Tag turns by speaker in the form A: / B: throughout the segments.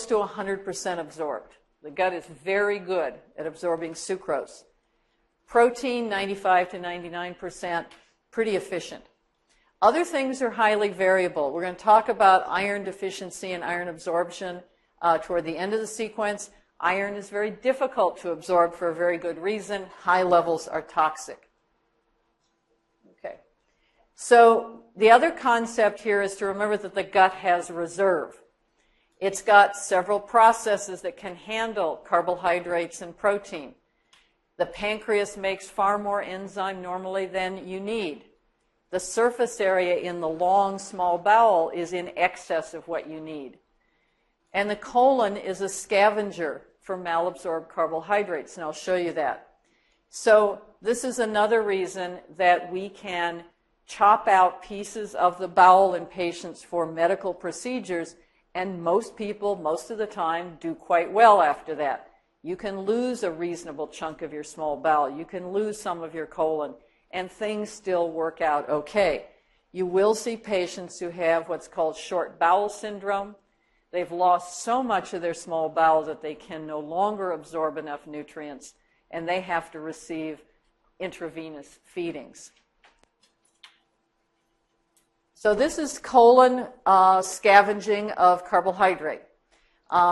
A: to 100% absorbed. The gut is very good at absorbing sucrose. Protein, 95 to 99%, pretty efficient. Other things are highly variable. We're going to talk about iron deficiency and iron absorption toward the end of the sequence. Iron is very difficult to absorb for a very good reason. High levels are toxic. Okay. So the other concept here is to remember that the gut has reserve. It's got several processes that can handle carbohydrates and protein. The pancreas makes far more enzyme normally than you need. The surface area in the long, small bowel is in excess of what you need. And the colon is a scavenger for malabsorbed carbohydrates, and I'll show you that. So this is another reason that we can chop out pieces of the bowel in patients for medical procedures, and most people, most of the time, do quite well after that. You can lose a reasonable chunk of your small bowel. You can lose some of your colon, and things still work out okay. You will see patients who have what's called short bowel syndrome. They've lost so much of their small bowel that they can no longer absorb enough nutrients, and they have to receive intravenous feedings. So this is colon scavenging of carbohydrate.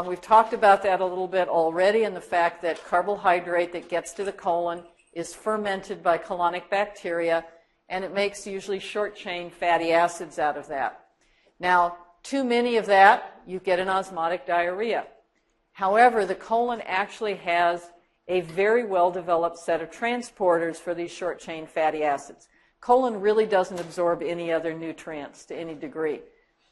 A: We've talked about that a little bit already, and the fact that carbohydrate that gets to the colon is fermented by colonic bacteria, and it makes usually short-chain fatty acids out of that. Now, too many of that, you get an osmotic diarrhea. However, the colon actually has a very well-developed set of transporters for these short-chain fatty acids. Colon really doesn't absorb any other nutrients to any degree,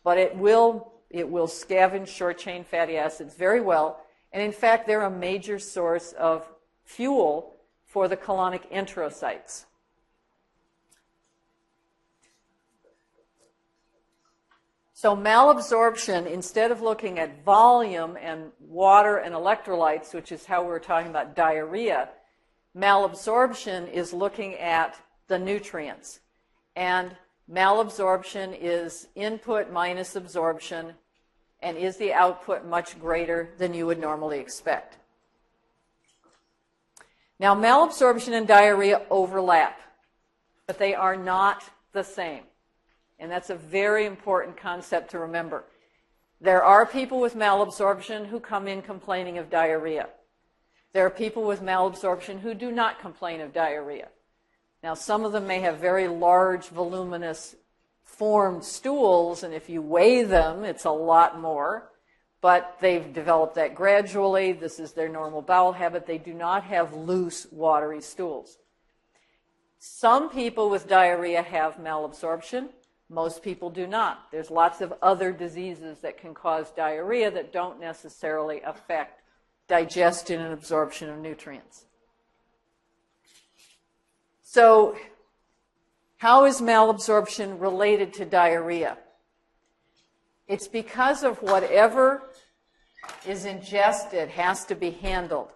A: but it will scavenge short-chain fatty acids very well, and in fact, they're a major source of fuel for the colonic enterocytes. So malabsorption, instead of looking at volume and water and electrolytes, which is how we're talking about diarrhea, malabsorption is looking at the nutrients. And malabsorption is input minus absorption, and is the output much greater than you would normally expect. Now, malabsorption and diarrhea overlap, but they are not the same. And that's a very important concept to remember. There are people with malabsorption who come in complaining of diarrhea. There are people with malabsorption who do not complain of diarrhea. Now, some of them may have very large, voluminous, formed stools, and if you weigh them, it's a lot more. But they've developed that gradually. This is their normal bowel habit. They do not have loose, watery stools. Some people with diarrhea have malabsorption. Most people do not. There's lots of other diseases that can cause diarrhea that don't necessarily affect digestion and absorption of nutrients. So, how is malabsorption related to diarrhea? It's because of whatever is ingested has to be handled.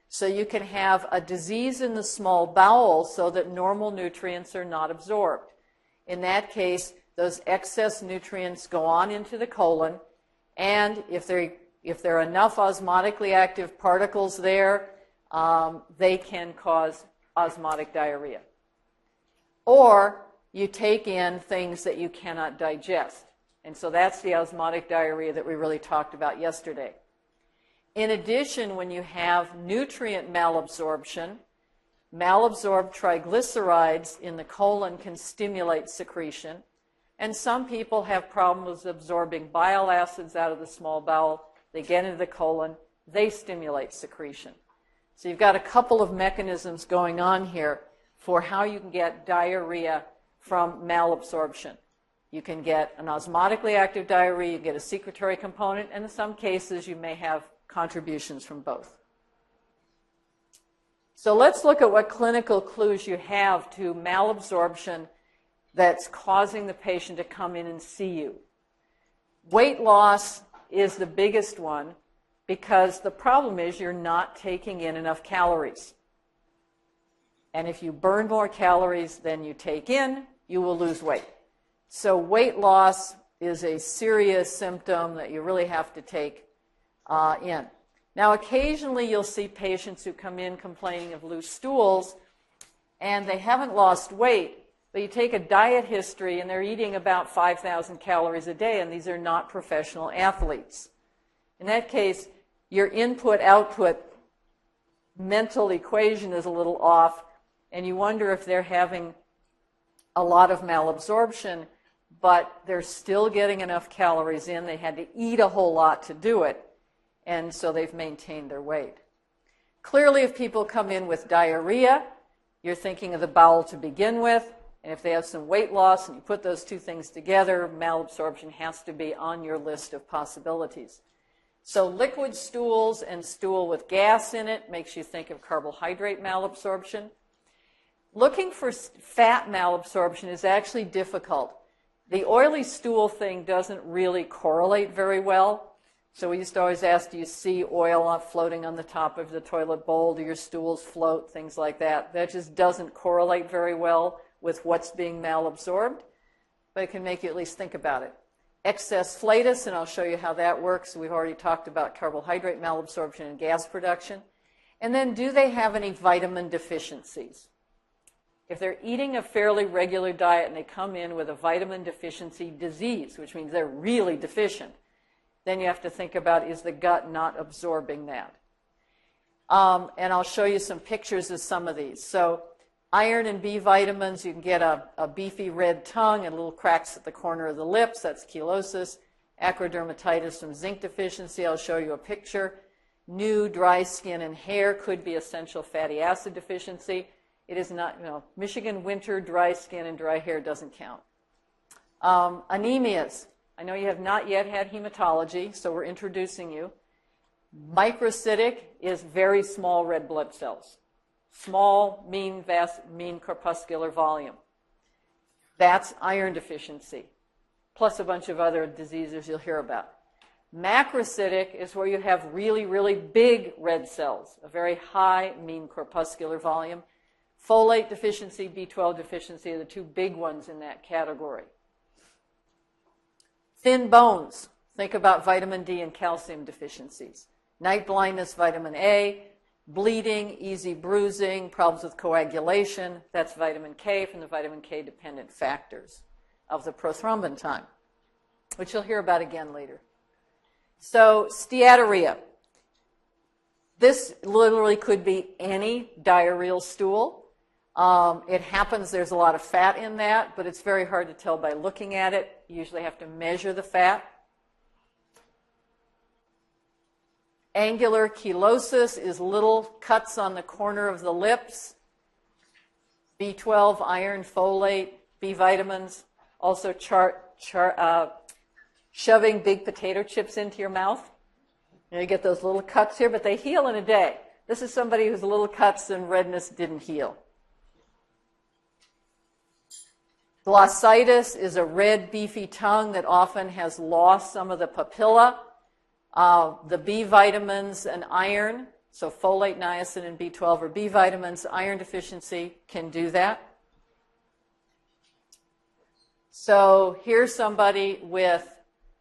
A: So you can have a disease in the small bowel so that normal nutrients are not absorbed. In that case, those excess nutrients go on into the colon, and if there are enough osmotically active particles there, they can cause osmotic diarrhea. Or you take in things that you cannot digest. And so that's the osmotic diarrhea that we really talked about yesterday. In addition, when you have nutrient malabsorption, malabsorbed triglycerides in the colon can stimulate secretion. And some people have problems absorbing bile acids out of the small bowel. They get into the colon. They stimulate secretion. So you've got a couple of mechanisms going on here for how you can get diarrhea from malabsorption. You can get an osmotically active diarrhea, you get a secretory component, and in some cases you may have contributions from both. So let's look at what clinical clues you have to malabsorption that's causing the patient to come in and see you. Weight loss is the biggest one because the problem is you're not taking in enough calories. And if you burn more calories than you take in, you will lose weight. So weight loss is a serious symptom that you really have to take in. Now, occasionally you'll see patients who come in complaining of loose stools, and they haven't lost weight, but you take a diet history, and they're eating about 5,000 calories a day, and these are not professional athletes. In that case, your input-output mental equation is a little off, and you wonder if they're having a lot of malabsorption, but they're still getting enough calories in. They had to eat a whole lot to do it, and so they've maintained their weight. Clearly, if people come in with diarrhea, you're thinking of the bowel to begin with, and if they have some weight loss and you put those two things together, malabsorption has to be on your list of possibilities. So liquid stools and stool with gas in it makes you think of carbohydrate malabsorption. Looking for fat malabsorption is actually difficult. The oily stool thing doesn't really correlate very well. So we used to always ask, do you see oil floating on the top of the toilet bowl? Do your stools float? Things like that. That just doesn't correlate very well with what's being malabsorbed, but it can make you at least think about it. Excess flatus, and I'll show you how that works. We've already talked about carbohydrate malabsorption and gas production. And then, do they have any vitamin deficiencies? If they're eating a fairly regular diet and they come in with a vitamin deficiency disease, which means they're really deficient, then you have to think about, is the gut not absorbing that? And I'll show you some pictures of some of these. So iron and B vitamins, you can get a beefy red tongue and little cracks at the corner of the lips. That's chelosis. Acrodermatitis from zinc deficiency. I'll show you a picture. New dry skin and hair could be essential fatty acid deficiency. It is not, Michigan winter, dry skin and dry hair doesn't count. Anemias. I know you have not yet had hematology, so we're introducing you. Microcytic is very small red blood cells. Small, mean corpuscular volume. That's iron deficiency, plus a bunch of other diseases you'll hear about. Macrocytic is where you have really, really big red cells, a very high mean corpuscular volume. Folate deficiency, B12 deficiency are the two big ones in that category. Thin bones. Think about vitamin D and calcium deficiencies. Night blindness, vitamin A. Bleeding, easy bruising, problems with coagulation. That's vitamin K from the vitamin K dependent factors of the prothrombin time, which you'll hear about again later. So steatorrhea. This literally could be any diarrheal stool. It happens, there's a lot of fat in that, but it's very hard to tell by looking at it. You usually have to measure the fat. Angular chelosis is little cuts on the corner of the lips. B12, iron, folate, B vitamins. Also shoving big potato chips into your mouth. You get those little cuts here, but they heal in a day. This is somebody whose little cuts and redness didn't heal. Glossitis is a red, beefy tongue that often has lost some of the papilla. The B vitamins and iron, so folate, niacin, and B12 are B vitamins. Iron deficiency can do that. So here's somebody with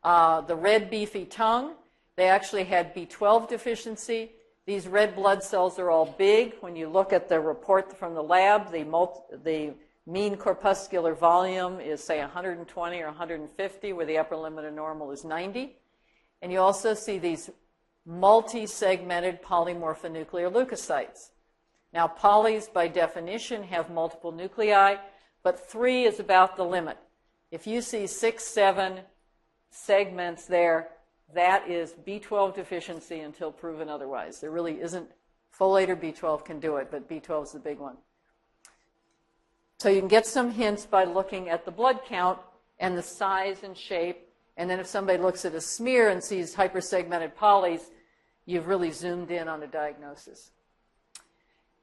A: the red, beefy tongue. They actually had B12 deficiency. These red blood cells are all big. When you look at the report from the lab, the mean corpuscular volume is, say, 120 or 150, where the upper limit of normal is 90. And you also see these multi-segmented polymorphonuclear leukocytes. Now, polys, by definition, have multiple nuclei, but 3 is about the limit. If you see 6, 7 segments there, that is B12 deficiency until proven otherwise. There really isn't, folate or B12 can do it, but B12 is the big one. So you can get some hints by looking at the blood count and the size and shape. And then if somebody looks at a smear and sees hypersegmented polys, you've really zoomed in on a diagnosis.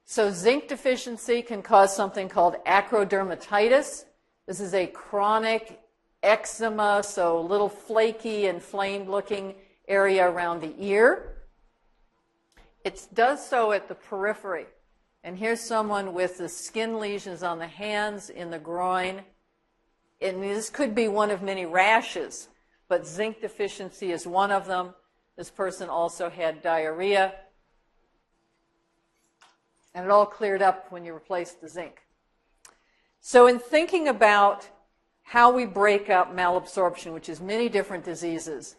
A: So zinc deficiency can cause something called acrodermatitis. This is a chronic eczema, so a little flaky, inflamed looking area around the ear. It does so at the periphery. And here's someone with the skin lesions on the hands, in the groin. And this could be one of many rashes, but zinc deficiency is one of them. This person also had diarrhea. And it all cleared up when you replaced the zinc. So in thinking about how we break up malabsorption, which is many different diseases,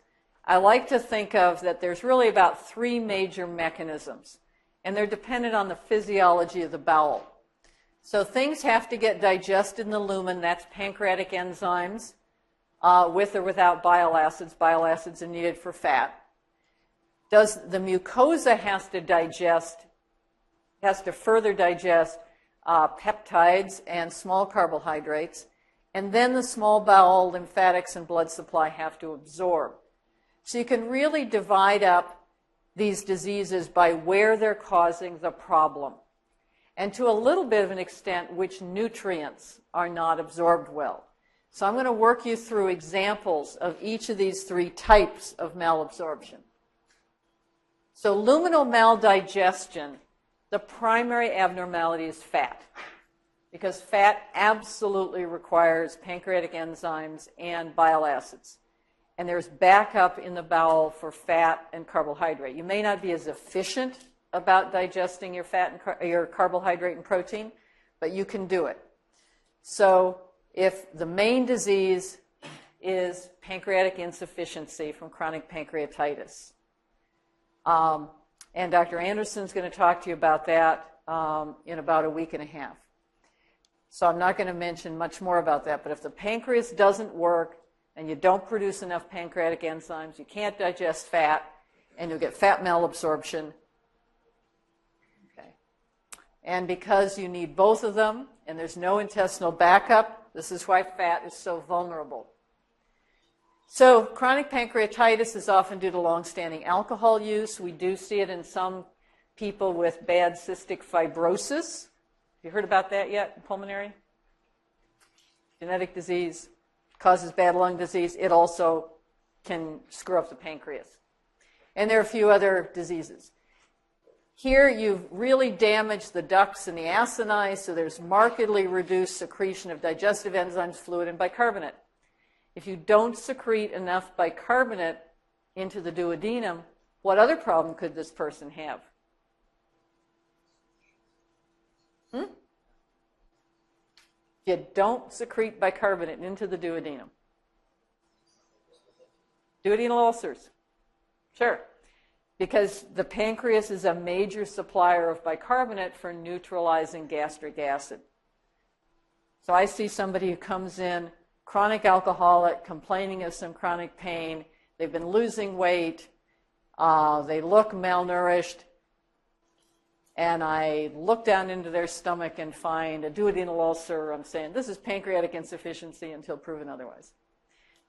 A: I like to think of that there's really about 3 major mechanisms. And they're dependent on the physiology of the bowel. So things have to get digested in the lumen. That's pancreatic enzymes, with or without bile acids. Bile acids are needed for fat. The mucosa has to further digest peptides and small carbohydrates, and then the small bowel, lymphatics, and blood supply have to absorb. So you can really divide up these diseases by where they're causing the problem, and to a little bit of an extent, which nutrients are not absorbed well. So I'm going to work you through examples of each of these 3 types of malabsorption. So luminal maldigestion, the primary abnormality is fat, because fat absolutely requires pancreatic enzymes and bile acids. And there's backup in the bowel for fat and carbohydrate. You may not be as efficient about digesting your fat and your carbohydrate and protein, but you can do it. So if the main disease is pancreatic insufficiency from chronic pancreatitis, and Dr. Anderson's going to talk to you about that in about a week and a half. So I'm not going to mention much more about that, but if the pancreas doesn't work and you don't produce enough pancreatic enzymes, you can't digest fat, and you'll get fat malabsorption. Okay. And because you need both of them, and there's no intestinal backup, this is why fat is so vulnerable. So chronic pancreatitis is often due to long-standing alcohol use. We do see it in some people with bad cystic fibrosis. Have you heard about that yet? Pulmonary? Genetic disease causes bad lung disease. It also can screw up the pancreas. And there are a few other diseases. Here you've really damaged the ducts and the acini, so there's markedly reduced secretion of digestive enzymes, fluid, and bicarbonate. If you don't secrete enough bicarbonate into the duodenum, what other problem could this person have? You don't secrete bicarbonate into the duodenum. Duodenal ulcers. Sure. Because the pancreas is a major supplier of bicarbonate for neutralizing gastric acid. So I see somebody who comes in, chronic alcoholic, complaining of some chronic pain. They've been losing weight. They look malnourished. And I look down into their stomach and find a duodenal ulcer. I'm saying this is pancreatic insufficiency until proven otherwise.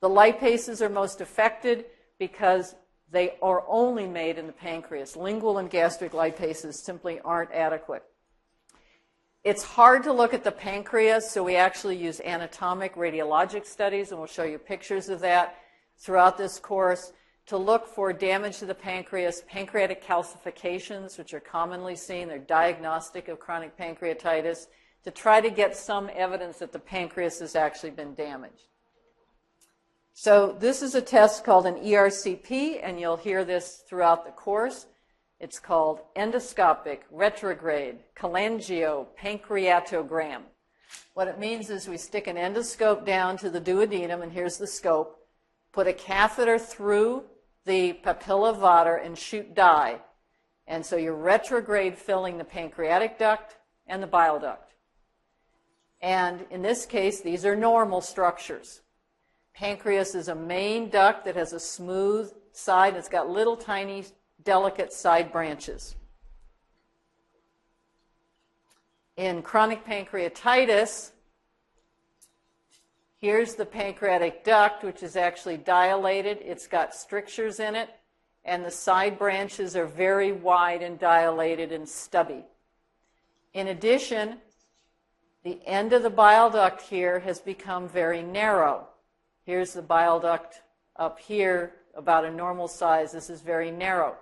A: The lipases are most affected because they are only made in the pancreas. Lingual and gastric lipases simply aren't adequate. It's hard to look at the pancreas, so we actually use anatomic radiologic studies, and we'll show you pictures of that throughout this course, to look for damage to the pancreas, pancreatic calcifications, which are commonly seen. They're diagnostic of chronic pancreatitis, to try to get some evidence that the pancreas has actually been damaged. So this is a test called an ERCP, and you'll hear this throughout the course. It's called endoscopic retrograde cholangiopancreatogram. What it means is we stick an endoscope down to the duodenum, and here's the scope, put a catheter through the papilla vater and shoot dye. And so you're retrograde filling the pancreatic duct and the bile duct. And in this case, these are normal structures. Pancreas is a main duct that has a smooth side. It's got little tiny delicate side branches. In chronic pancreatitis, here's the pancreatic duct, which is actually dilated. It's got strictures in it, and the side branches are very wide and dilated and stubby. In addition, the end of the bile duct here has become very narrow. Here's the bile duct up here, about a normal size. This is very narrow.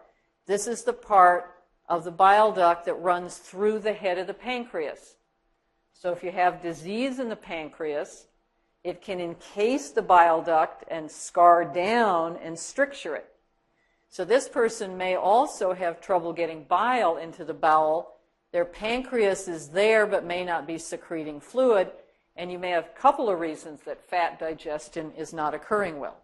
A: This is the part of the bile duct that runs through the head of the pancreas. So if you have disease in the pancreas, it can encase the bile duct and scar down and stricture it. So this person may also have trouble getting bile into the bowel. Their pancreas is there but may not be secreting fluid, and you may have a couple of reasons that fat digestion is not occurring well.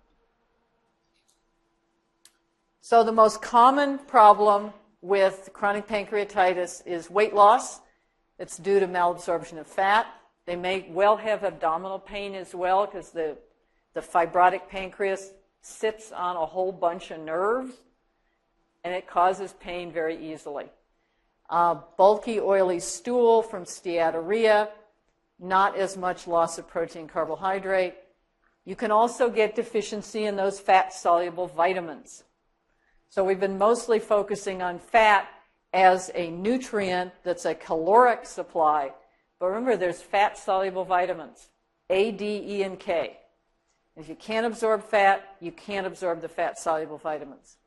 A: So the most common problem with chronic pancreatitis is weight loss. It's due to malabsorption of fat. They may well have abdominal pain as well because the fibrotic pancreas sits on a whole bunch of nerves, and it causes pain very easily. Bulky, oily stool from steatorrhea, not as much loss of protein carbohydrate. You can also get deficiency in those fat-soluble vitamins. So we've been mostly focusing on fat as a nutrient that's a caloric supply. But remember, there's fat-soluble vitamins, A, D, E, and K. If you can't absorb fat, you can't absorb the fat-soluble vitamins.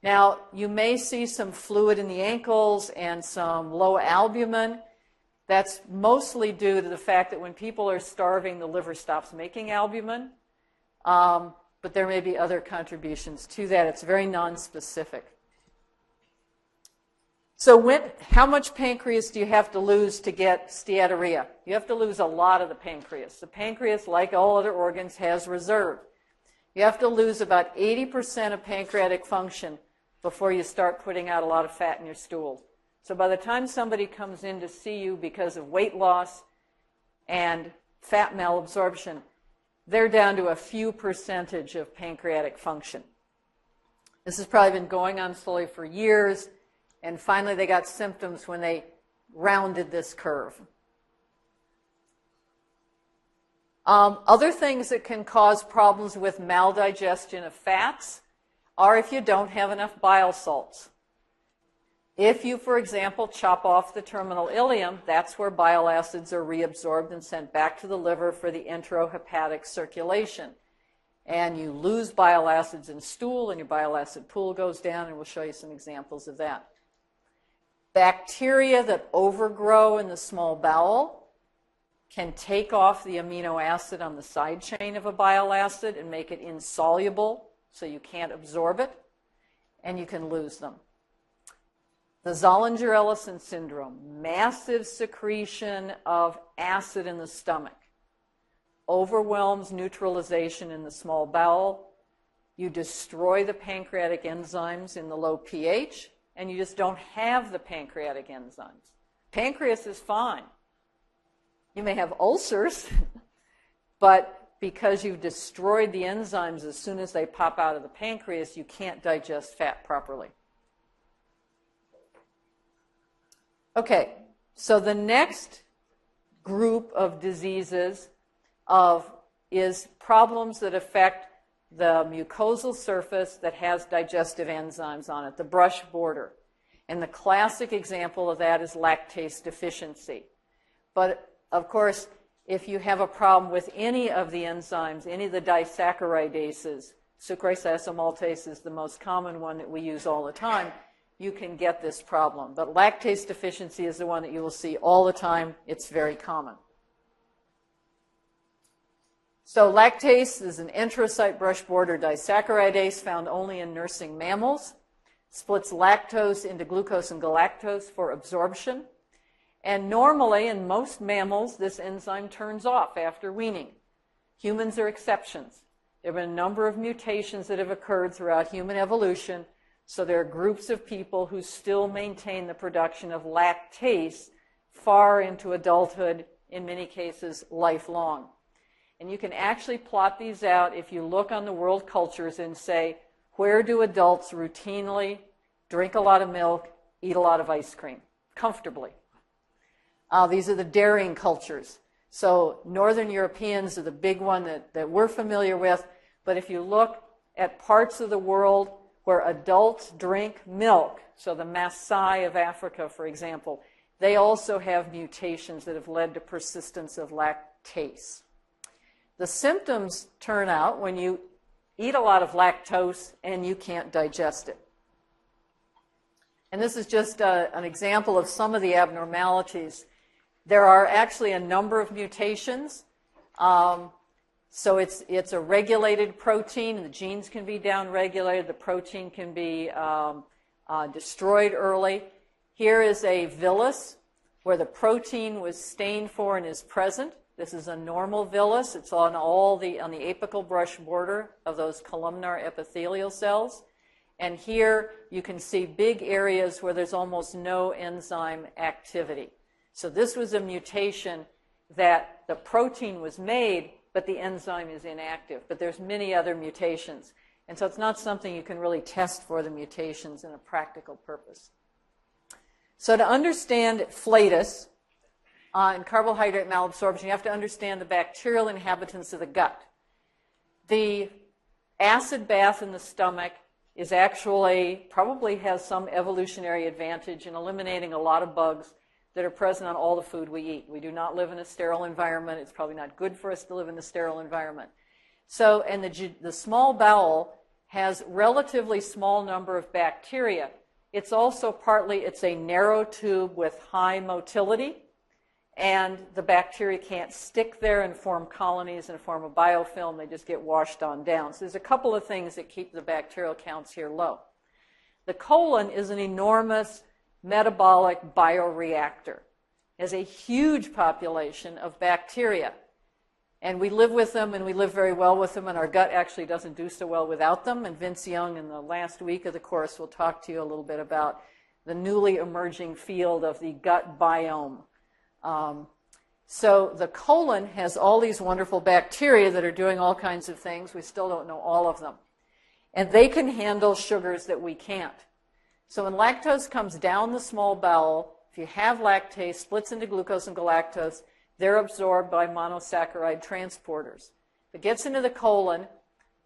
A: Now, you may see some fluid in the ankles and some low albumin. That's mostly due to the fact that when people are starving, the liver stops making albumin. But there may be other contributions to that. It's very nonspecific. So how much pancreas do you have to lose to get steatorrhea? You have to lose a lot of the pancreas. The pancreas, like all other organs, has reserve. You have to lose about 80% of pancreatic function before you start putting out a lot of fat in your stool. So by the time somebody comes in to see you because of weight loss and fat malabsorption, they're down to a few percentage of pancreatic function. This has probably been going on slowly for years. And finally, they got symptoms when they rounded this curve. Other things that can cause problems with maldigestion of fats are if you don't have enough bile salts. If you, for example, chop off the terminal ileum, that's where bile acids are reabsorbed and sent back to the liver for the enterohepatic circulation. And you lose bile acids in stool, and your bile acid pool goes down, and we'll show you some examples of that. Bacteria that overgrow in the small bowel can take off the amino acid on the side chain of a bile acid and make it insoluble, so you can't absorb it, and you can lose them. The Zollinger-Ellison syndrome, massive secretion of acid in the stomach, overwhelms neutralization in the small bowel. You destroy the pancreatic enzymes in the low pH, and you just don't have the pancreatic enzymes. Pancreas is fine. You may have ulcers, but because you've destroyed the enzymes as soon as they pop out of the pancreas, you can't digest fat properly. Okay, so the next group of diseases is problems that affect the mucosal surface that has digestive enzymes on it, the brush border. And the classic example of that is lactase deficiency. But, of course, if you have a problem with any of the enzymes, any of the disaccharidases, sucrase isomaltase is the most common one that we use all the time, you can get this problem. But lactase deficiency is the one that you will see all the time. It's very common. So lactase is an enterocyte brush border disaccharidase found only in nursing mammals. Splits lactose into glucose and galactose for absorption. And normally, in most mammals, this enzyme turns off after weaning. Humans are exceptions. There have been a number of mutations that have occurred throughout human evolution. So there are groups of people who still maintain the production of lactase far into adulthood, in many cases lifelong. And you can actually plot these out if you look on the world cultures and say, where do adults routinely drink a lot of milk, eat a lot of ice cream, comfortably? These are the dairying cultures. So Northern Europeans are the big one that we're familiar with. But if you look at parts of the world where adults drink milk, so the Maasai of Africa, for example, they also have mutations that have led to persistence of lactase. The symptoms turn out when you eat a lot of lactose and you can't digest it. And this is just an example of some of the abnormalities. There are actually a number of mutations. So it's a regulated protein, and the genes can be downregulated. The protein can be destroyed early. Here is a villus where the protein was stained for and is present. This is a normal villus. It's on on the apical brush border of those columnar epithelial cells. And here you can see big areas where there's almost no enzyme activity. So this was a mutation that the protein was made, but the enzyme is inactive. But there's many other mutations. And so it's not something you can really test for the mutations in a practical purpose. So to understand flatus and carbohydrate malabsorption, you have to understand the bacterial inhabitants of the gut. The acid bath in the stomach is actually, probably has some evolutionary advantage in eliminating a lot of bugs that are present on all the food we eat. We do not live in a sterile environment. It's probably not good for us to live in a sterile environment. So, and the small bowel has relatively small number of bacteria. It's also partly, it's a narrow tube with high motility, and the bacteria can't stick there and form colonies and form a biofilm. They just get washed on down. So there's a couple of things that keep the bacterial counts here low. The colon is an enormous metabolic bioreactor. It has a huge population of bacteria. And we live with them, and we live very well with them, and our gut actually doesn't do so well without them. And Vince Young, in the last week of the course, will talk to you a little bit about the newly emerging field of the gut biome. So the colon has all these wonderful bacteria that are doing all kinds of things. We still don't know all of them. And they can handle sugars that we can't. So when lactose comes down the small bowel, if you have lactase, splits into glucose and galactose, they're absorbed by monosaccharide transporters. If it gets into the colon,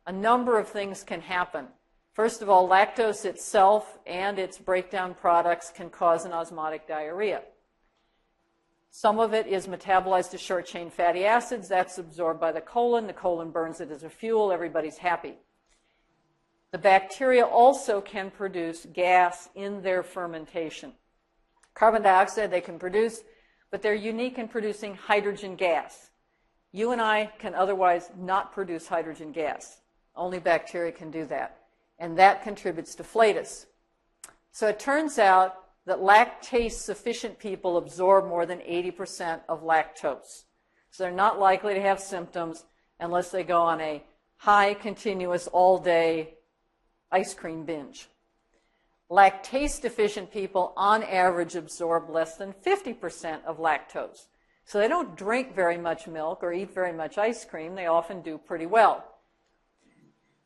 A: a number of things can happen. First of all, lactose itself and its breakdown products can cause an osmotic diarrhea. Some of it is metabolized to short-chain fatty acids. That's absorbed by the colon. The colon burns it as a fuel. Everybody's happy. The bacteria also can produce gas in their fermentation. Carbon dioxide they can produce, but they're unique in producing hydrogen gas. You and I can otherwise not produce hydrogen gas. Only bacteria can do that. And that contributes to flatus. So it turns out that lactase-sufficient people absorb more than 80% of lactose. So they're not likely to have symptoms unless they go on a high, continuous, all-day ice cream binge. Lactase-deficient people, on average, absorb less than 50% of lactose. So they don't drink very much milk or eat very much ice cream. They often do pretty well.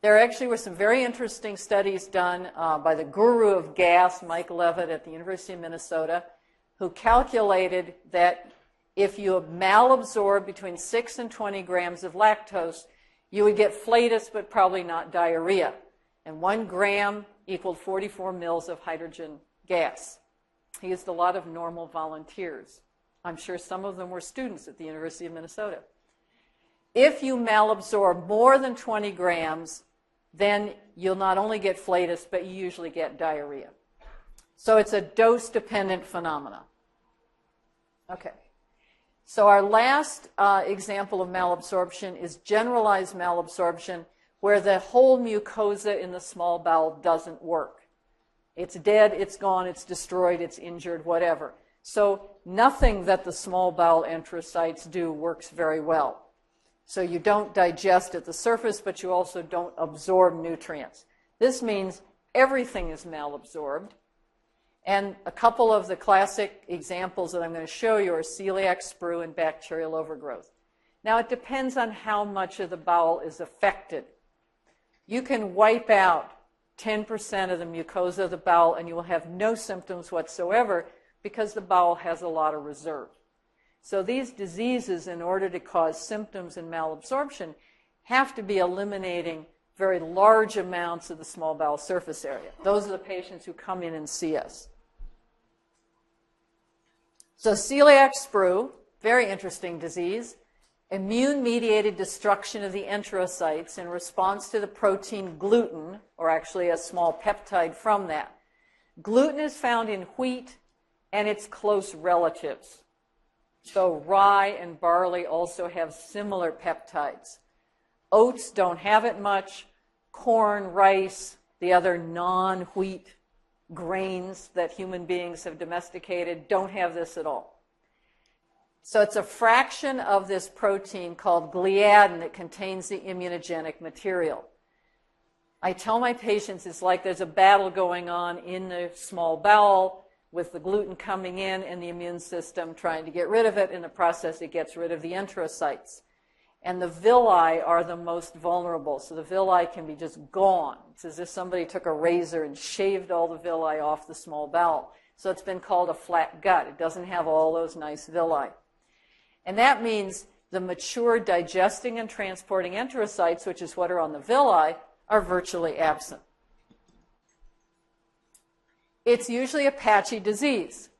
A: There actually were some very interesting studies done by the guru of gas, Mike Levitt, at the University of Minnesota, who calculated that if you malabsorb between 6 and 20 grams of lactose, you would get flatus, but probably not diarrhea. And 1 gram equaled 44 mils of hydrogen gas. He used a lot of normal volunteers. I'm sure some of them were students at the University of Minnesota. If you malabsorb more than 20 grams, then you'll not only get flatus, but you usually get diarrhea. So it's a dose-dependent phenomenon. Okay. So our last example of malabsorption is generalized malabsorption, where the whole mucosa in the small bowel doesn't work. It's dead, it's gone, it's destroyed, it's injured, whatever. So nothing that the small bowel enterocytes do works very well. So you don't digest at the surface, but you also don't absorb nutrients. This means everything is malabsorbed. And a couple of the classic examples that I'm going to show you are celiac, sprue, and bacterial overgrowth. Now, it depends on how much of the bowel is affected. You can wipe out 10% of the mucosa of the bowel and you will have no symptoms whatsoever because the bowel has a lot of reserve. So these diseases, in order to cause symptoms and malabsorption, have to be eliminating very large amounts of the small bowel surface area. Those are the patients who come in and see us. So celiac sprue, very interesting disease. Immune-mediated destruction of the enterocytes in response to the protein gluten, or actually a small peptide from that. Gluten is found in wheat and its close relatives. So rye and barley also have similar peptides. Oats don't have it much. Corn, rice, the other non-wheat grains that human beings have domesticated don't have this at all. So it's a fraction of this protein called gliadin that contains the immunogenic material. I tell my patients it's like there's a battle going on in the small bowel with the gluten coming in and the immune system trying to get rid of it. In the process, it gets rid of the enterocytes. And the villi are the most vulnerable. So the villi can be just gone. It's as if somebody took a razor and shaved all the villi off the small bowel. So it's been called a flat gut. It doesn't have all those nice villi. And that means the mature digesting and transporting enterocytes, which is what are on the villi, are virtually absent. It's usually a patchy disease.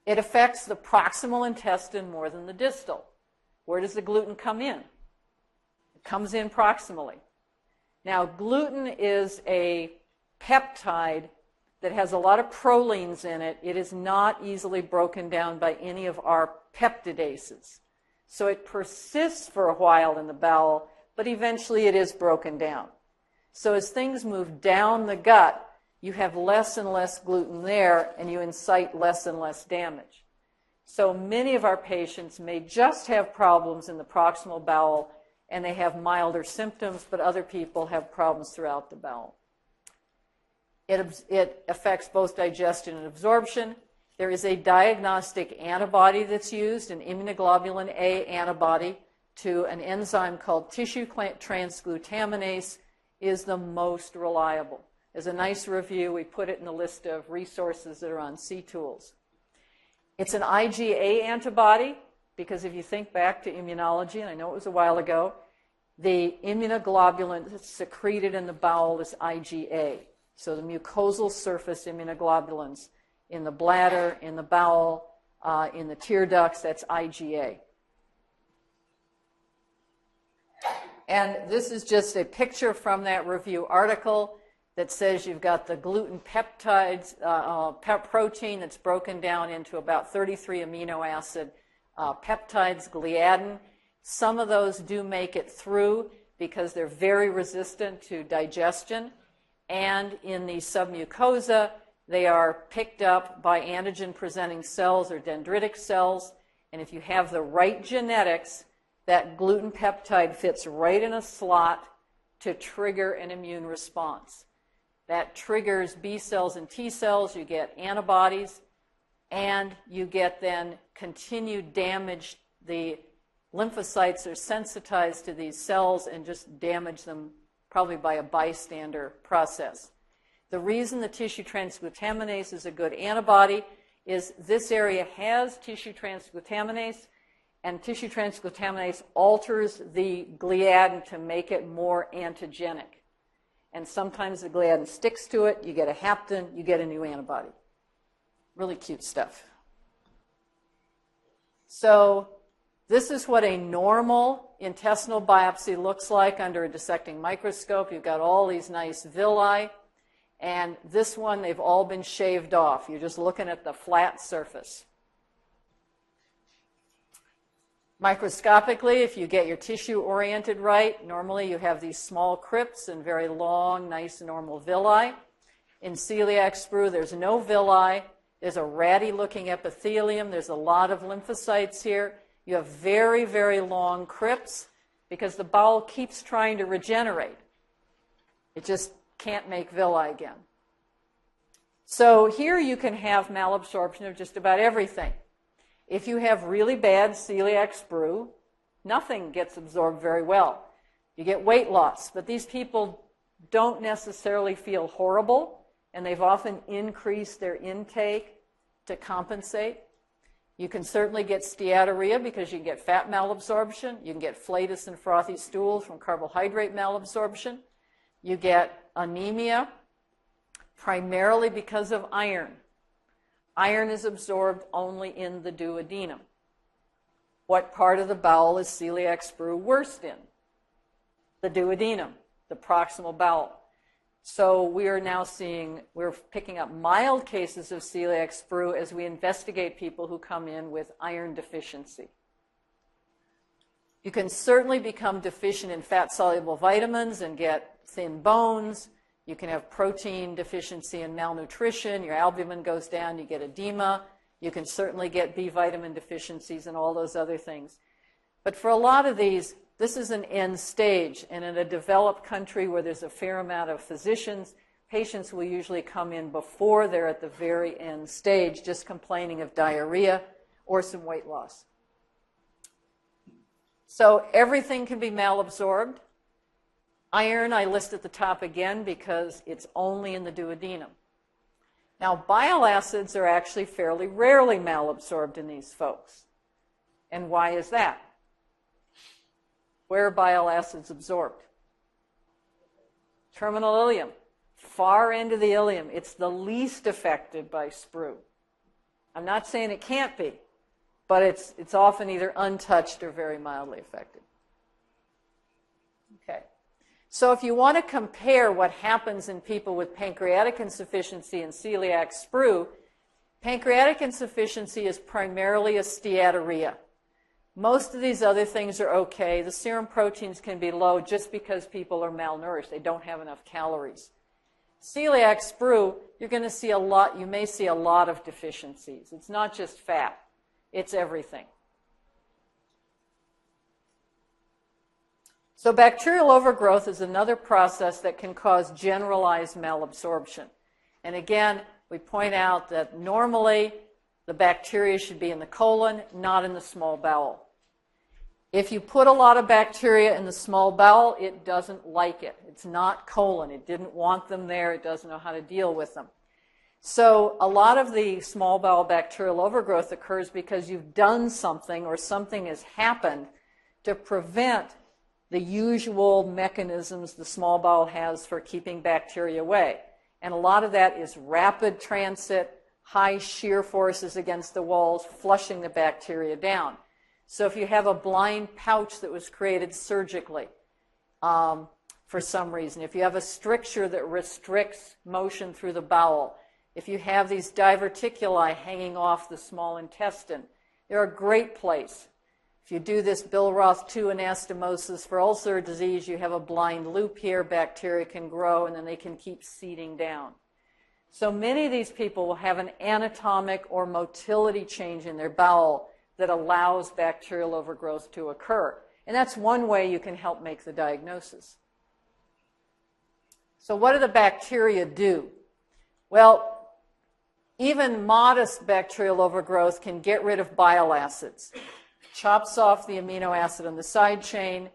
A: It affects the proximal intestine more than the distal. Where does the gluten come in? It comes in proximally. Now, gluten is a peptide that has a lot of prolines in it. It is not easily broken down by any of our peptidases. So it persists for a while in the bowel, but eventually it is broken down. So as things move down the gut, you have less and less gluten there, and you incite less and less damage. So many of our patients may just have problems in the proximal bowel, and they have milder symptoms, but other people have problems throughout the bowel. It affects both digestion and absorption. There is a diagnostic antibody that's used, an immunoglobulin A antibody to an enzyme called tissue transglutaminase, is the most reliable. As a nice review, we put it in the list of resources that are on CTools. It's an IgA antibody because if you think back to immunology, and I know it was a while ago, the immunoglobulin that's secreted in the bowel is IgA. So the mucosal surface immunoglobulins in the bladder, in the bowel, in the tear ducts, that's IgA. And this is just a picture from that review article that says you've got the gluten peptides, protein that's broken down into about 33 amino acid peptides, gliadin. Some of those do make it through because they're very resistant to digestion. And in the submucosa, they are picked up by antigen-presenting cells or dendritic cells. And if you have the right genetics, that gluten peptide fits right in a slot to trigger an immune response. That triggers B cells and T cells. You get antibodies, and you get then continued damage. The lymphocytes are sensitized to these cells and just damage them probably by a bystander process. The reason the tissue transglutaminase is a good antibody is this area has tissue transglutaminase, and tissue transglutaminase alters the gliadin to make it more antigenic. And sometimes the gliadin sticks to it, you get a hapten, you get a new antibody. Really cute stuff. So this is what a normal intestinal biopsy looks like under a dissecting microscope. You've got all these nice villi. And this one, they've all been shaved off. You're just looking at the flat surface. Microscopically, if you get your tissue oriented right, normally you have these small crypts and very long, nice, normal villi. In celiac sprue, there's no villi. There's a ratty-looking epithelium. There's a lot of lymphocytes here. You have very, very long crypts because the bowel keeps trying to regenerate. It just can't make villi again. So here you can have malabsorption of just about everything. If you have really bad celiac sprue, nothing gets absorbed very well. You get weight loss, but these people don't necessarily feel horrible, and they've often increased their intake to compensate. You can certainly get steatorrhea because you can get fat malabsorption. You can get flatus and frothy stools from carbohydrate malabsorption. You get anemia primarily because of iron. Iron is absorbed only in the duodenum. What part of the bowel is celiac sprue worst in? The duodenum, the proximal bowel. So we are now we're picking up mild cases of celiac sprue as we investigate people who come in with iron deficiency. You can certainly become deficient in fat-soluble vitamins and get thin bones. You can have protein deficiency and malnutrition. Your albumin goes down. You get edema. You can certainly get B vitamin deficiencies and all those other things. But for a lot of these, this is an end stage. And in a developed country where there's a fair amount of physicians, patients will usually come in before they're at the very end stage, just complaining of diarrhea or some weight loss. So everything can be malabsorbed. Iron I list at the top again because it's only in the duodenum. Now, bile acids are actually fairly rarely malabsorbed in these folks. And why is that? Where are bile acids absorbed? Terminal ileum, far end of the ileum. It's the least affected by sprue. I'm not saying it can't be, but it's often either untouched or very mildly affected. Okay. So if you want to compare what happens in people with pancreatic insufficiency and celiac sprue, pancreatic insufficiency is primarily a steatorrhea. Most of these other things are okay. The serum proteins can be low just because people are malnourished. They don't have enough calories. Celiac sprue, you're going to see a lot, you may see a lot of deficiencies. It's not just fat. It's everything. So bacterial overgrowth is another process that can cause generalized malabsorption. And again, we point out that normally the bacteria should be in the colon, not in the small bowel. If you put a lot of bacteria in the small bowel, it doesn't like it. It's not colon. It didn't want them there. It doesn't know how to deal with them. So a lot of the small bowel bacterial overgrowth occurs because you've done something or something has happened to prevent the usual mechanisms the small bowel has for keeping bacteria away. And a lot of that is rapid transit, high shear forces against the walls, flushing the bacteria down. So if you have a blind pouch that was created surgically for some reason, if you have a stricture that restricts motion through the bowel, if you have these diverticuli hanging off the small intestine, they're a great place. If you do this Billroth 2 anastomosis for ulcer disease, you have a blind loop here, bacteria can grow, and then they can keep seeding down. So many of these people will have an anatomic or motility change in their bowel that allows bacterial overgrowth to occur. And that's one way you can help make the diagnosis. So what do the bacteria do? Well, even modest bacterial overgrowth can get rid of bile acids. Chops off the amino acid on the side chain.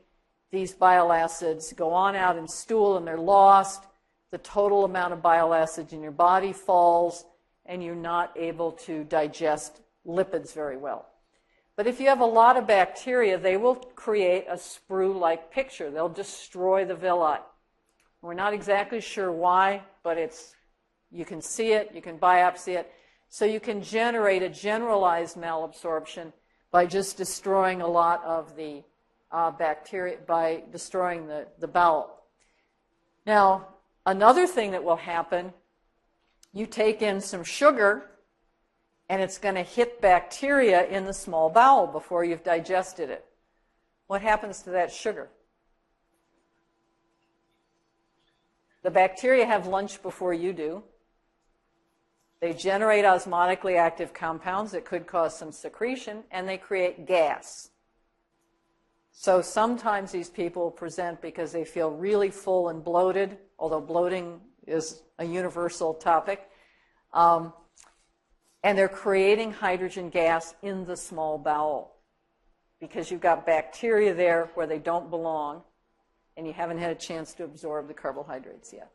A: These bile acids go on out in stool and they're lost. The total amount of bile acids in your body falls, and you're not able to digest lipids very well. But if you have a lot of bacteria, they will create a sprue-like picture. They'll destroy the villi. We're not exactly sure why, but you can see it, you can biopsy it. So you can generate a generalized malabsorption by just destroying a lot of the bacteria, by destroying the bowel. Now, another thing that will happen, you take in some sugar, and it's going to hit bacteria in the small bowel before you've digested it. What happens to that sugar? The bacteria have lunch before you do. They generate osmotically active compounds that could cause some secretion, and they create gas. So sometimes these people present because they feel really full and bloated, although bloating is a universal topic. And they're creating hydrogen gas in the small bowel because you've got bacteria there where they don't belong, and you haven't had a chance to absorb the carbohydrates yet.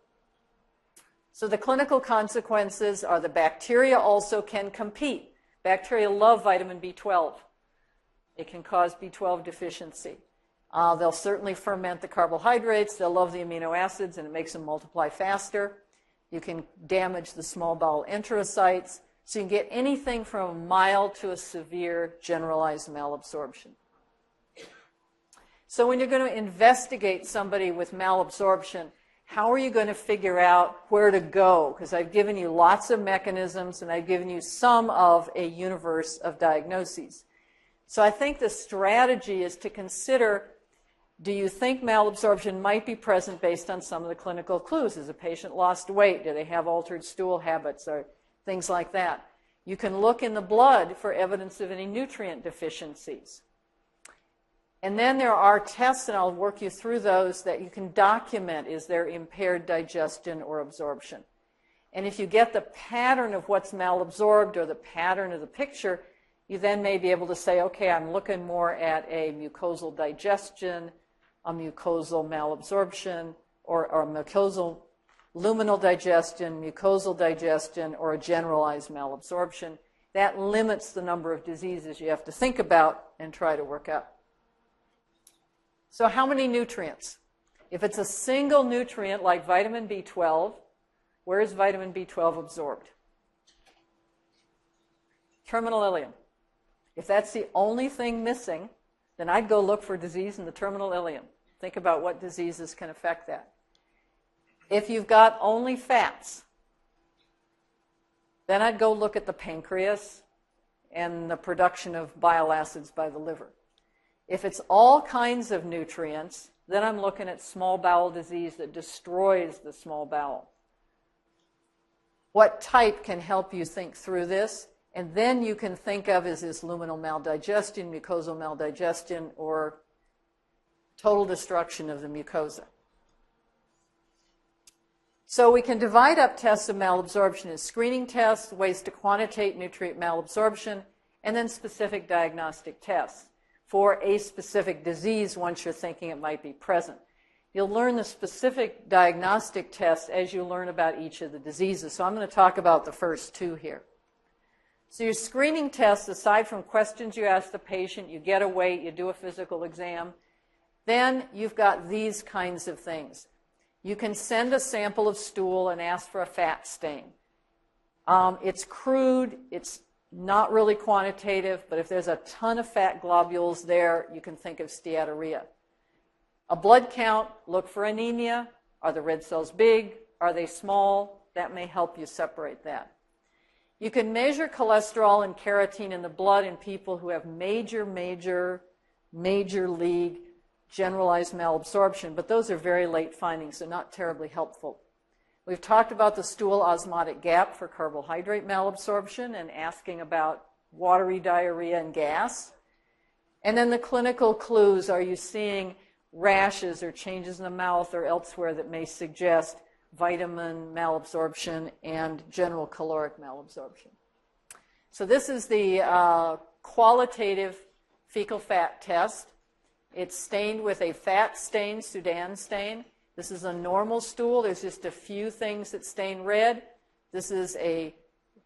A: So the clinical consequences are the bacteria also can compete. Bacteria love vitamin B12. It can cause B12 deficiency. They'll certainly ferment the carbohydrates. They'll love the amino acids, and it makes them multiply faster. You can damage the small bowel enterocytes. So you can get anything from a mild to a severe generalized malabsorption. So when you're going to investigate somebody with malabsorption, how are you going to figure out where to go? Because I've given you lots of mechanisms, and I've given you some of a universe of diagnoses. So I think the strategy is to consider, do you think malabsorption might be present based on some of the clinical clues? Has a patient lost weight? Do they have altered stool habits or things like that? You can look in the blood for evidence of any nutrient deficiencies. And then there are tests, and I'll work you through those, that you can document, is there impaired digestion or absorption? And if you get the pattern of what's malabsorbed or the pattern of the picture, you then may be able to say, okay, I'm looking more at a mucosal digestion, a mucosal malabsorption, or a mucosal luminal digestion, mucosal digestion, or a generalized malabsorption. That limits the number of diseases you have to think about and try to work out. So how many nutrients? If it's a single nutrient like vitamin B12, where is vitamin B12 absorbed? Terminal ileum. If that's the only thing missing, then I'd go look for disease in the terminal ileum. Think about what diseases can affect that. If you've got only fats, then I'd go look at the pancreas and the production of bile acids by the liver. If it's all kinds of nutrients, then I'm looking at small bowel disease that destroys the small bowel. What type can help you think through this? And then you can think of, is this luminal maldigestion, mucosal maldigestion, or total destruction of the mucosa? So we can divide up tests of malabsorption as screening tests, ways to quantitate nutrient malabsorption, and then specific diagnostic tests for a specific disease once you're thinking it might be present. You'll learn the specific diagnostic tests as you learn about each of the diseases. So I'm going to talk about the first two here. So your screening tests, aside from questions you ask the patient, you get a weight, you do a physical exam, then you've got these kinds of things. You can send a sample of stool and ask for a fat stain. It's crude, it's not really quantitative, but if there's a ton of fat globules there, you can think of steatorrhea. A blood count, look for anemia. Are the red cells big? Are they small? That may help you separate that. You can measure cholesterol and creatine in the blood in people who have major league generalized malabsorption, but those are very late findings, so not terribly helpful. We've talked about the stool osmotic gap for carbohydrate malabsorption and asking about watery diarrhea and gas. And then the clinical clues, are you seeing rashes or changes in the mouth or elsewhere that may suggest vitamin malabsorption and general caloric malabsorption? So this is the qualitative fecal fat test. It's stained with a fat stain, Sudan stain. This is a normal stool. There's just a few things that stain red. This is a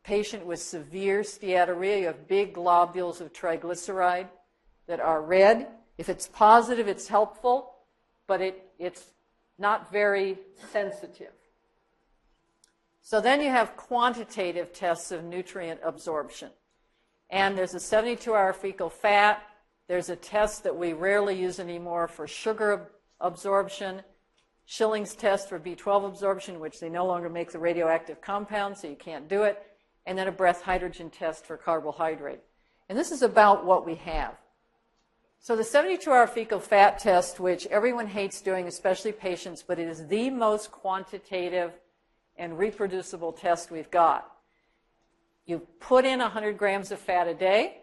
A: patient with severe steatorrhea. You have big globules of triglyceride that are red. If it's positive, it's helpful, but it's not very sensitive. So then you have quantitative tests of nutrient absorption. And there's a 72-hour fecal fat. There's a test that we rarely use anymore for sugar absorption, Schilling's test for B12 absorption, which they no longer make the radioactive compound, so you can't do it, and then a breath hydrogen test for carbohydrate. And this is about what we have. So the 72-hour fecal fat test, which everyone hates doing, especially patients, but it is the most quantitative and reproducible test we've got. You put in 100 grams of fat a day,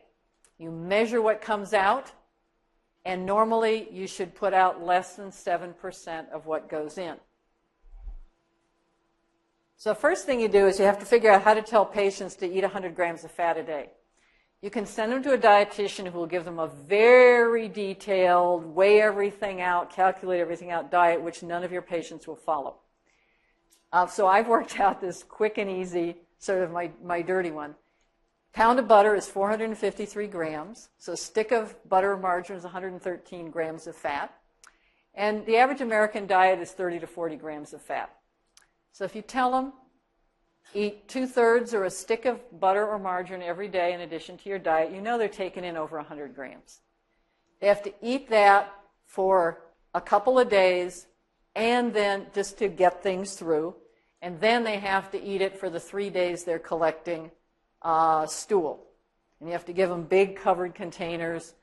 A: you measure what comes out, and normally you should put out less than 7% of what goes in. So the first thing you do is you have to figure out how to tell patients to eat 100 grams of fat a day. You can send them to a dietitian who will give them a very detailed, weigh everything out, calculate everything out diet, which none of your patients will follow. So I've worked out this quick and easy, sort of my dirty one. Pound of butter is 453 grams. So a stick of butter or margarine is 113 grams of fat. And the average American diet is 30 to 40 grams of fat. So if you tell them, eat 2/3 or a stick of butter or margarine every day in addition to your diet, you know they're taking in over 100 grams. They have to eat that for a couple of days and then just to get things through. And then they have to eat it for the 3 days they're collecting stool. And you have to give them big covered containers,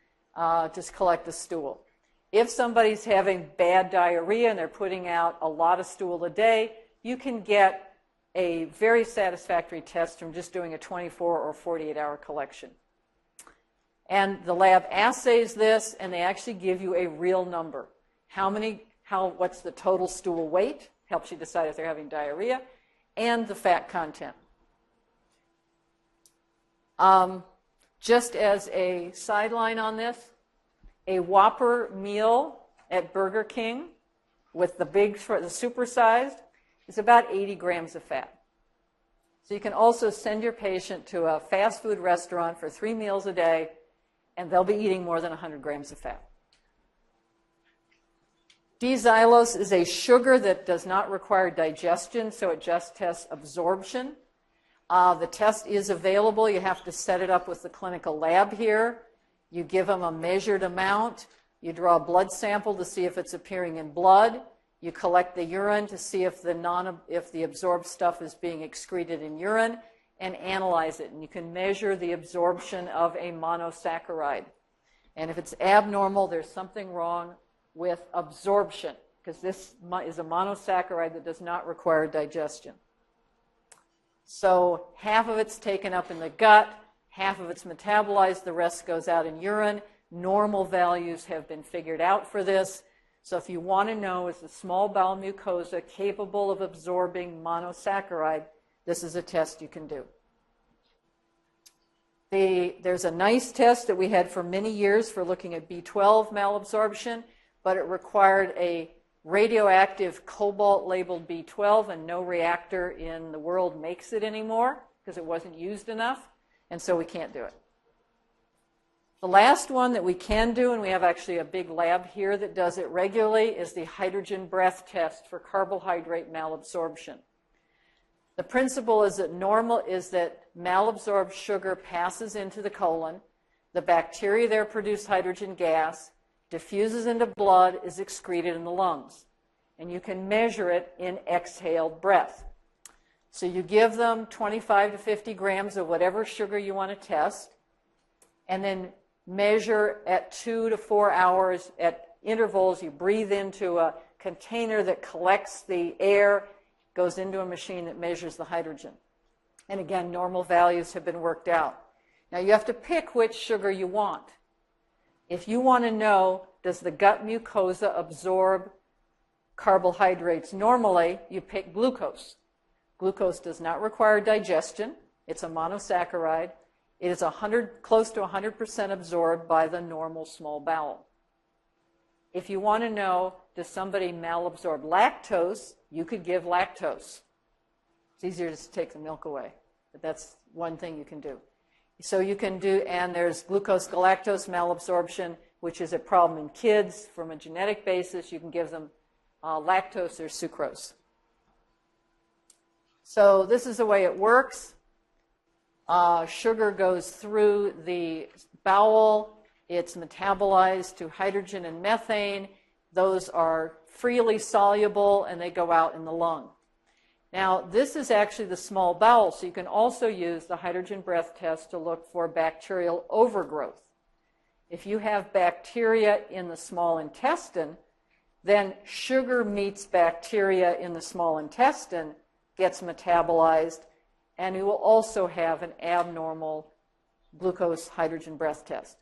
A: just collect the stool. If somebody's having bad diarrhea and they're putting out a lot of stool a day, you can get a very satisfactory test from just doing a 24 or 48-hour collection. And the lab assays this, and they actually give you a real number. What's the total stool weight? Helps you decide if they're having diarrhea, and the fat content. Just as a sideline on this, a Whopper meal at Burger King with the supersized is about 80 grams of fat. So you can also send your patient to a fast food restaurant for 3 meals a day, and they'll be eating more than 100 grams of fat. D-xylose is a sugar that does not require digestion, so it just tests absorption. The test is available. You have to set it up with the clinical lab here. You give them a measured amount. You draw a blood sample to see if it's appearing in blood. You collect the urine to see if the absorbed stuff is being excreted in urine, and analyze it. And you can measure the absorption of a monosaccharide. And if it's abnormal, there's something wrong with absorption, because this is a monosaccharide that does not require digestion. So half of it's taken up in the gut, half of it's metabolized, the rest goes out in urine. Normal values have been figured out for this. So if you want to know, is the small bowel mucosa capable of absorbing monosaccharide, this is a test you can do. There's a nice test that we had for many years for looking at B12 malabsorption, but it required a radioactive cobalt-labeled B12, and no reactor in the world makes it anymore because it wasn't used enough, and so we can't do it. The last one that we can do, and we have actually a big lab here that does it regularly, is the hydrogen breath test for carbohydrate malabsorption. The principle is that malabsorbed sugar passes into the colon, the bacteria there produce hydrogen gas, diffuses into blood, is excreted in the lungs. And you can measure it in exhaled breath. So you give them 25 to 50 grams of whatever sugar you want to test, and then measure at 2 to 4 hours at intervals. You breathe into a container that collects the air, goes into a machine that measures the hydrogen. And again, normal values have been worked out. Now you have to pick which sugar you want. If you want to know, does the gut mucosa absorb carbohydrates normally, you pick glucose. Glucose does not require digestion. It's a monosaccharide. It is close to 100% absorbed by the normal small bowel. If you want to know, does somebody malabsorb lactose, you could give lactose. It's easier to take the milk away, but that's one thing you can do. So you can do, and there's glucose-galactose malabsorption, which is a problem in kids from a genetic basis. You can give them lactose or sucrose. So this is the way it works. Sugar goes through the bowel. It's metabolized to hydrogen and methane. Those are freely soluble, and they go out in the lung. Now, this is actually the small bowel, so you can also use the hydrogen breath test to look for bacterial overgrowth. If you have bacteria in the small intestine, then sugar meets bacteria in the small intestine, gets metabolized, and you will also have an abnormal glucose hydrogen breath test.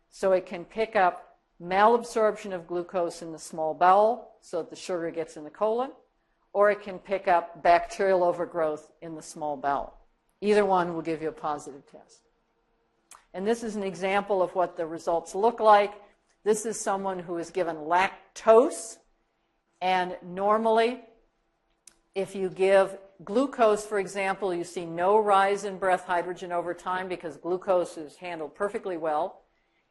A: So it can pick up malabsorption of glucose in the small bowel so that the sugar gets in the colon, or it can pick up bacterial overgrowth in the small bowel. Either one will give you a positive test. And this is an example of what the results look like. This is someone who is given lactose, and normally, if you give glucose, for example, you see no rise in breath hydrogen over time because glucose is handled perfectly well.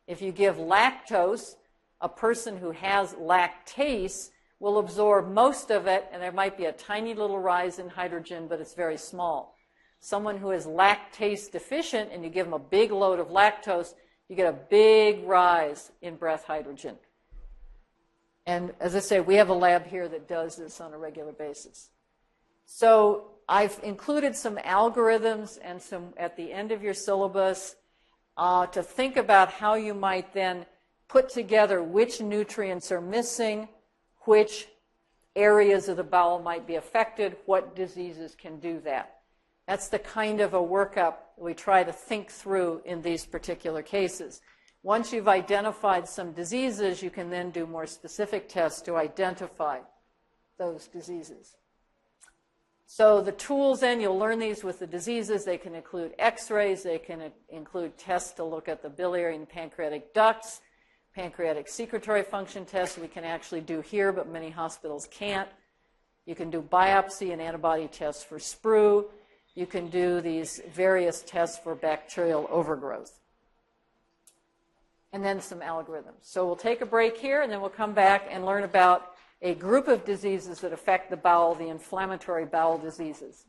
A: If you give lactose, a person who has lactase will absorb most of it, and there might be a tiny little rise in hydrogen, but it's very small. Someone who is lactase deficient and you give them a big load of lactose, you get a big rise in breath hydrogen. And as I say, we have a lab here that does this on a regular basis. So I've included some algorithms and some at the end of your syllabus. to think about how you might then put together which nutrients are missing, which areas of the bowel might be affected, what diseases can do that. That's the kind of a workup we try to think through in these particular cases. Once you've identified some diseases, you can then do more specific tests to identify those diseases. So the tools then, you'll learn these with the diseases. They can include x-rays. They can include tests to look at the biliary and pancreatic ducts, pancreatic secretory function tests we can actually do here, but many hospitals can't. You can do biopsy and antibody tests for sprue. You can do these various tests for bacterial overgrowth. And then some algorithms. So we'll take a break here, and then we'll come back and learn about a group of diseases that affect the bowel, the inflammatory bowel diseases.